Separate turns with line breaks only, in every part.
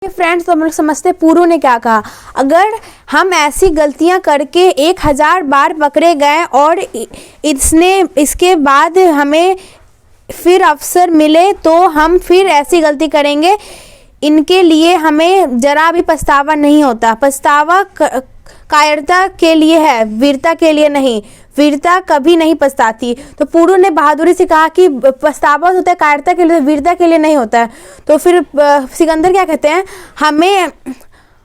Friends, तो हम लोग समझते पुरु ने क्या कहा। अगर हम ऐसी गलतियां करके 1000 बार पकड़े गए और इसके बाद हमें फिर अवसर मिले तो हम फिर ऐसी गलती करेंगे। इनके लिए हमें जरा भी पछतावा नहीं होता। पछतावा कायरता के लिए है, वीरता के लिए नहीं। वीरता कभी नहीं पछताती। तो पुरु ने बहादुरी से कहा कि पछतावा होता है कायरता के लिए, वीरता के लिए नहीं होता है। तो फिर सिकंदर क्या कहते हैं,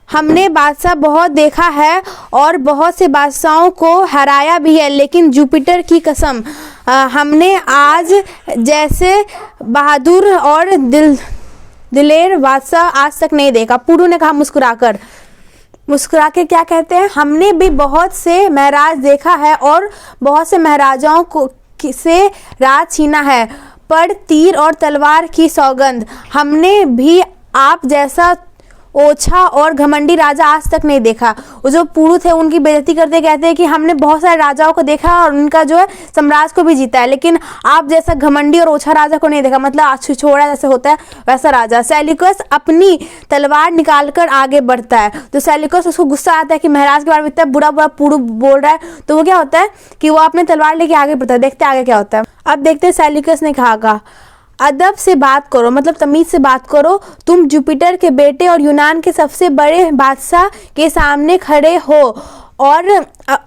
हमने बादशाह बहुत देखा है और बहुत से बादशाहों को हराया भी है, लेकिन जुपिटर की कसम हमने आज जैसे बहादुर और दिलेर बादशाह आज तक नहीं देखा। पुरु ने कहा मुस्कुरा के क्या कहते हैं, हमने भी बहुत से महाराज देखा है और बहुत से महाराजाओं को से राज छीना है, पर तीर और तलवार की सौगंध हमने भी आप जैसा ओछा और घमंडी राजा आज तक नहीं देखा। वो जो पुरु थे उनकी बेइज्जती करते कहते हैं कि हमने बहुत सारे राजाओं को देखा और उनका जो है साम्राज्य को भी जीता है, लेकिन आप जैसा घमंडी और ओछा राजा को नहीं देखा। मतलब छिछोड़ा जैसे होता है वैसा राजा। सेल्यूकस अपनी तलवार निकालकर आगे बढ़ता है। तो सेल्यूकस उसको गुस्सा आता है कि महाराज के बारे में इतना बुरा पुरु बोल रहा है। तो वो क्या होता है कि वो अपने तलवार लेके आगे बढ़ता है। देखते आगे क्या होता है। अब देखते हैं सेल्यूकस ने कहा, अदब से बात करो, मतलब तमीज से बात करो। तुम जुपिटर के बेटे और यूनान के सबसे बड़े बादशाह के सामने खड़े हो और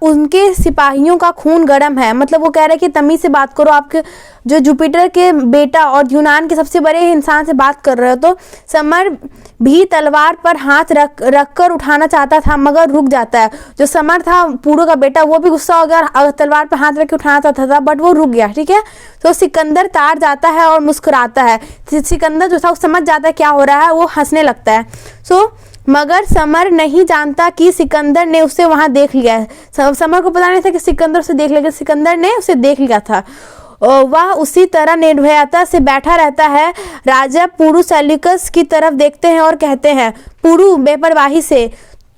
उनके सिपाहियों का खून गर्म है। मतलब वो कह रहे हैं कि तमीज से बात करो। आपके जो जुपिटर के बेटा और यूनान के सबसे बड़े इंसान से बात कर रहे हो। तो समर भी तलवार पर हाथ रख कर उठाना चाहता था, मगर रुक जाता है। जो समर था पुरु का बेटा, वो भी गुस्सा हो गया, तलवार पर हाथ रख के उठाना चाहता था, बट वो रुक गया। ठीक है। तो सिकंदर तार जाता है और मुस्कुराता है। सिकंदर जो था वो समझ जाता है क्या हो रहा है, वो हंसने लगता है। मगर समर नहीं जानता कि सिकंदर ने उसे वहां देख लिया है। समर को पता नहीं था कि सिकंदर उसे देख लिया, सिकंदर ने उसे देख लिया था। वह उसी तरह निर्भयता से बैठा रहता है। राजा पुरु सेल्यूकस की तरफ देखते हैं और कहते हैं, पुरु बेपरवाही से,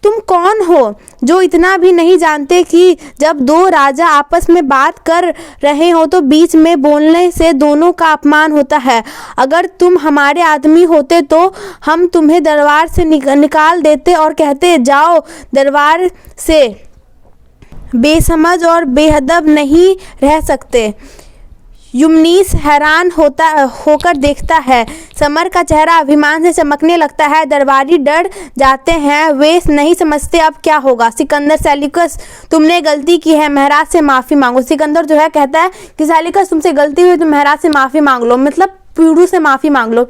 तुम कौन हो जो इतना भी नहीं जानते कि जब दो राजा आपस में बात कर रहे हो तो बीच में बोलने से दोनों का अपमान होता है। अगर तुम हमारे आदमी होते तो हम तुम्हें दरबार से निकाल देते और कहते, जाओ दरबार से बेसमझ और बेअदब नहीं रह सकते। यूमनीस हैरान होकर देखता है। समर का चेहरा अभिमान से चमकने लगता है। दरबारी डर जाते हैं, वे नहीं समझते अब क्या होगा। सिकंदर, सेल्यूकस तुमने गलती की है, महाराज से माफ़ी मांगो। सिकंदर जो है कहता है कि सेल्यूकस तुमसे गलती हुई, तुम महाराज से माफ़ी मांग लो, मतलब पुरु से माफ़ी मांग लो।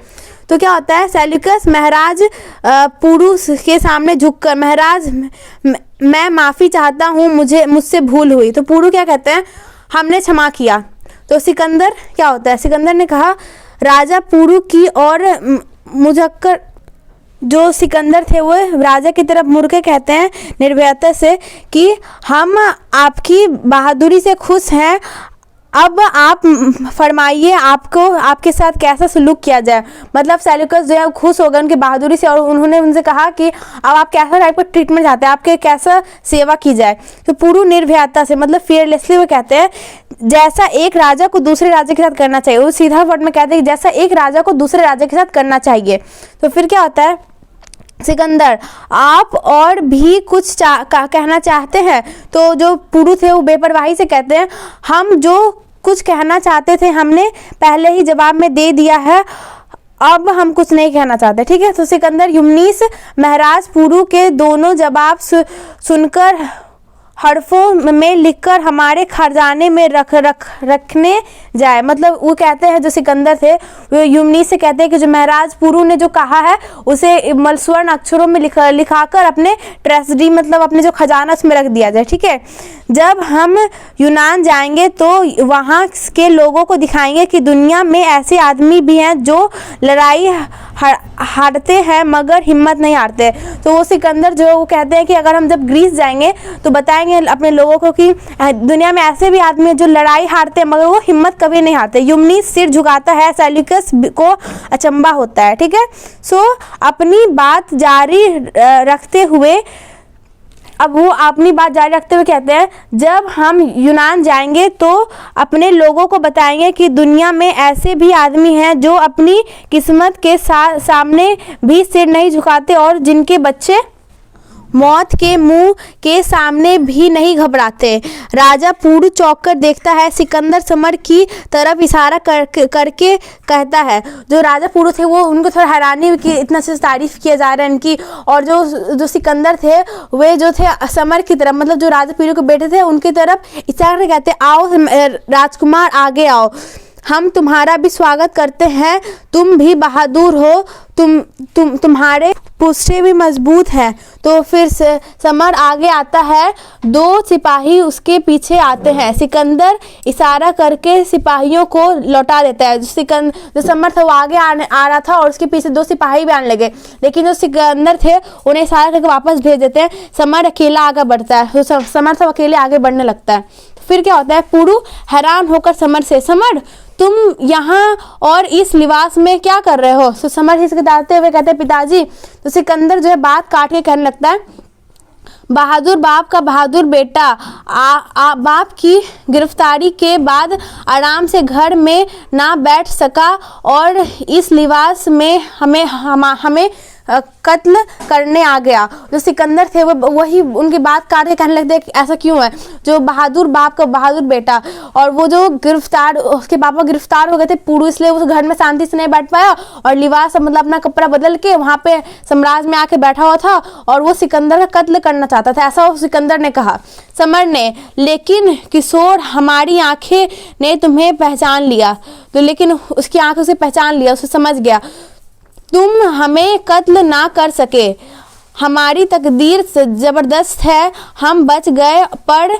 तो क्या होता है, सेल्यूकस महाराज पुरु के सामने झुककर, महाराज मैं माफ़ी चाहता हूँ, मुझसे भूल हुई। तो पुरु क्या कहते हैं, हमने क्षमा किया। तो सिकंदर क्या होता है, सिकंदर ने कहा, राजा पुरु की और मुझक्कर जो सिकंदर थे वो राजा की तरफ मुड़ के कहते हैं निर्भयता से कि हम आपकी बहादुरी से खुश हैं। अब आप फरमाइए आपके साथ कैसा सलूक किया जाए। मतलब सेल्यूकस जो है खुश हो गए उनकी बहादुरी से और उन्होंने उनसे कहा कि अब आप कैसा टाइप का ट्रीटमेंट चाहते हैं, आपके कैसा सेवा की जाए। तो पुरु निर्भयता से, मतलब फियरलेसली वो कहते हैं, जैसा एक राजा को दूसरे राजा के साथ करना चाहिए। वो सीधा वर्ड में कहते हैं कि जैसा एक राजा को दूसरे राजा के साथ करना चाहिए। तो फिर क्या होता है, सिकंदर आप और भी कुछ कहना चाहते हैं। तो जो पुरु थे वो बेपरवाही से कहते हैं, हम जो कुछ कहना चाहते थे हमने पहले ही जवाब में दे दिया है, अब हम कुछ नहीं कहना चाहते। ठीक है। तो सिकंदर यूमनीस महाराज पुरु के दोनों जवाब सुनकर हरफों में लिखकर हमारे खजाने में रखने जाए। मतलब वो कहते हैं, जो सिकंदर थे वो यूमनीस से कहते हैं कि जो महाराज पुरु ने जो कहा है उसे स्वर्ण अक्षरों में लिखाकर अपने ट्रेजरी, मतलब अपने जो खजाना उसमें रख दिया जाए। ठीक है। जब हम यूनान जाएंगे तो वहाँ के लोगों को दिखाएंगे कि दुनिया में ऐसे आदमी भी हैं जो लड़ाई हारते हैं मगर हिम्मत नहीं हारते। तो वो सिकंदर जो वो कहते हैं कि अगर हम जब ग्रीस जाएंगे तो बताएंगे अपने लोगों को कि दुनिया में ऐसे भी आदमी हैं जो लड़ाई हारते हैं मगर वो हिम्मत कभी नहीं हारते। यूमनीस सिर झुकाता है, सेल्यूकस को अचंबा होता है। ठीक है। अपनी बात जारी रखते हुए अब वो अपनी बात जारी रखते हुए कहते हैं, जब हम यूनान जाएंगे तो अपने लोगों को बताएंगे कि दुनिया में ऐसे भी आदमी हैं जो अपनी किस्मत के सामने भी सिर नहीं झुकाते और जिनके बच्चे मौत के मुंह के सामने भी नहीं घबराते। राजा पुरु चौंक कर देखता है। सिकंदर समर की तरफ इशारा करके कहता है। जो राजा पुरु थे वो उनको थोड़ा हैरानी हुई कि इतना से तारीफ किया जा रहा है इनकी, और जो सिकंदर थे वे जो थे समर की तरफ, मतलब जो राजा पुरु के बेटे थे उनकी तरफ इशारा करके कहते, आओ राजकुमार आगे आओ, हम तुम्हारा भी स्वागत करते हैं, तुम भी बहादुर हो, तुम्हारे पुष्टे भी मजबूत हैं। तो फिर समर आगे आता है, 2 सिपाही उसके पीछे आते हैं। सिकंदर इशारा करके सिपाहियों को लौटा देता है। जो समर था वो आगे आ रहा था और उसके पीछे 2 सिपाही भी आने लगे, लेकिन जो सिकंदर थे उन्हें इशारा करके वापस भेज देते हैं। समर अकेला आगे बढ़ता है, तो समर सब अकेले आगे बढ़ने लगता है। फिर क्या होता है, पुरु हैरान होकर समर से, समर तुम यहाँ और इस लिबास में क्या कर रहे हो? तो समर हिचकिचाते हुए कहते हैं, पिताजी। तो सिकंदर जो है बात काट के कहने लगता है, बहादुर बाप का बहादुर बेटा बाप की गिरफ्तारी के बाद आराम से घर में ना बैठ सका और इस लिबास में हमें कत्ल करने आ गया। जो सिकंदर थे वो वही उनकी बात काट के कहने लगते हैं कि ऐसा क्यों है, जो बहादुर बाप का बहादुर बेटा, और वो जो उसके पापा गिरफ्तार हो गए थे पुरु, इसलिए उस घर में शांति से नहीं बैठ पाया और लिबास मतलब अपना कपड़ा बदल के वहाँ पे साम्राज्य में आके बैठा हुआ था और वो सिकंदर का कत्ल करना चाहता था, ऐसा वो सिकंदर ने कहा। समर ने, लेकिन किशोर हमारी आंखें ने तुम्हें पहचान लिया। तो लेकिन उसकी आंखों से पहचान लिया, उसे समझ गया, तुम हमें कत्ल ना कर सके, हमारी तकदीर जबरदस्त है, हम बच गए, पर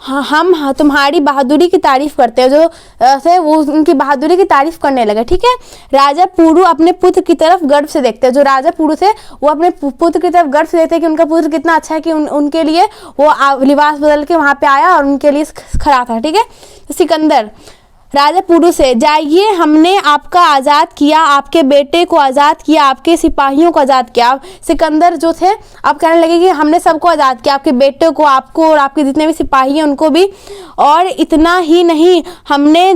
हम तुम्हारी बहादुरी की तारीफ करते हैं। जो थे वो उनकी बहादुरी की तारीफ करने लगे। ठीक है, राजा पुरु अपने पुत्र की तरफ गर्व से देखते हैं। जो राजा पुरु थे वो अपने पुत्र की तरफ गर्व से देखते हैं कि उनका पुत्र कितना अच्छा है कि उनके लिए वो लिबास बदल के वहाँ पे आया और उनके लिए खड़ा था। ठीक है, सिकंदर राजा पुरु से, जाइए, हमने आपका आज़ाद किया, आपके बेटे को आज़ाद किया, आपके सिपाहियों को आज़ाद किया। सिकंदर जो थे अब कहने लगे कि हमने सबको आज़ाद किया, आपके बेटे को, आपको और आपके जितने भी सिपाही हैं उनको भी, और इतना ही नहीं, हमने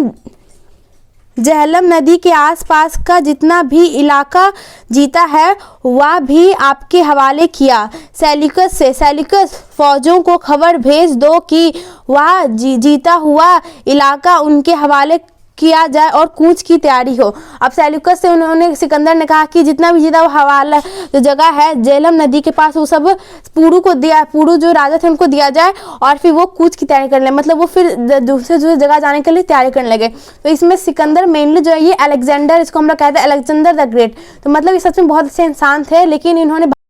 झेलम नदी के आसपास का जितना भी इलाका जीता है वह भी आपके हवाले किया। सेल्यूकस फौजों को खबर भेज दो कि वह जीता हुआ इलाका उनके हवाले किया जाए और कूच की तैयारी हो। अब सेल्यूकस से उन्होंने सिकंदर ने कहा कि जितना भी जीता वो हवाला जो जगह है झेलम नदी के पास वो सब पुरु को दिया, पुरु जो राजा थे उनको दिया जाए और फिर वो कूच की तैयारी करने, मतलब वो फिर दूसरे जगह जाने के लिए तैयारी करने लगे। तो इसमें सिकंदर मेनली जो है ये अलेक्जेंडर, इसको हम लोग कहते हैं अलेक्जेंडर द ग्रेट, तो मतलब ये सच में बहुत अच्छे इंसान थे, लेकिन इन्होंने